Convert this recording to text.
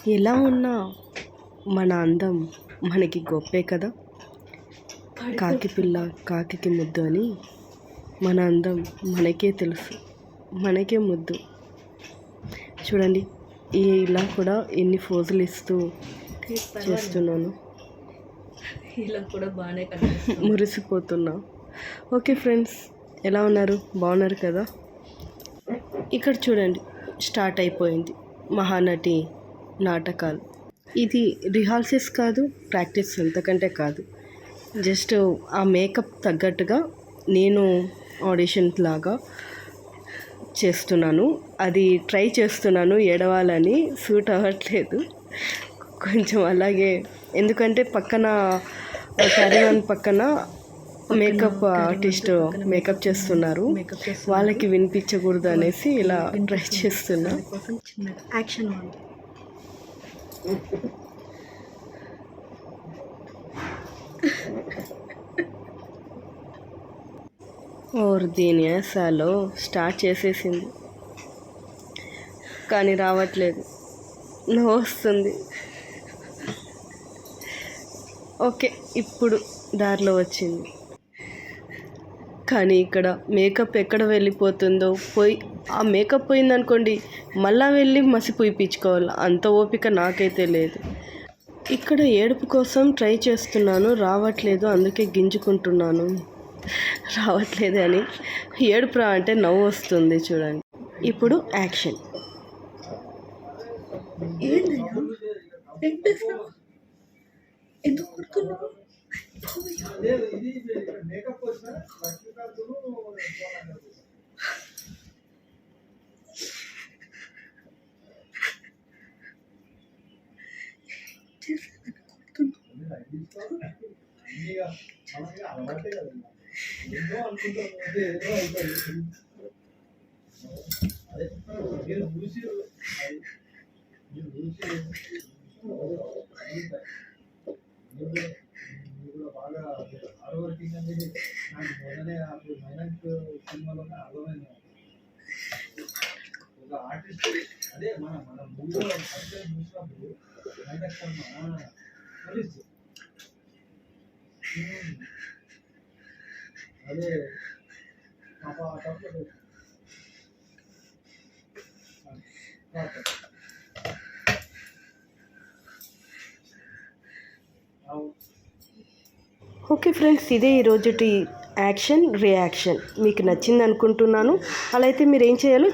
ఎలా ఉన్నా మన అందం మనకి గొప్పే కదా. కాకి పిల్ల కాకికి ముద్దు అని మన అందం మనకే తెలుసు, మనకే ముద్దు. చూడండి ఇలా కూడా ఎన్ని ఫోజులు ఇస్తూ చేస్తున్నాను, ఇలా కూడా బాగానే మురిసిపోతున్నా. ఓకే ఫ్రెండ్స్, ఎలా ఉన్నారు? బాగున్నారు కదా. ఇక్కడ చూడండి స్టార్ట్ అయిపోయింది మహానటి నాటకాలు. ఇది రిహార్సల్స్ కాదు, ప్రాక్టీస్ అంతకంటే కాదు. జస్ట్ ఆ మేకప్ తగ్గట్టుగా నేను ఆడిషన్ లాగా చేస్తున్నాను. అది ట్రై చేస్తున్నాను, ఏడవాలని సూట్ అవ్వట్లేదు కొంచెం అలాగే. ఎందుకంటే పక్కన క్యారీవాన్ పక్కన మేకప్ ఆర్టిస్ట్ మేకప్ చేస్తున్నారు, వాళ్ళకి వినిపించకూడదు అనేసి ఇలా ట్రై చేస్తున్నా. యాక్షన్ ఓర్ దీని యాసాలో స్టార్ట్ చేసేసింది, కానీ రావట్లేదు, నో వస్తుంది. ఓకే ఇప్పుడు దారిలో వచ్చింది, కానీ ఇక్కడ మేకప్ ఎక్కడ వెళ్ళిపోతుందో. ఆ మేకప్ పోయిందనుకోండి, మళ్ళీ వెళ్ళి మసి పూయిపించుకోవాలి, అంత ఓపిక నాకైతే లేదు. ఇక్కడ ఏడుపు కోసం ట్రై చేస్తున్నాను, రావట్లేదు, అందుకే గింజుకుంటున్నాను రావట్లేదు అని. ఏడుపు రా అంటే నవ్వు వస్తుంది చూడండి. ఇప్పుడు యాక్షన్. ఓకే ఫ్రెండ్స్, ఇదే ఈరోజుటి యాక్షన్ రియాక్షన్. మీకు నచ్చింది అనుకుంటున్నాను. అలా అయితే మీరు ఏం చేయాలో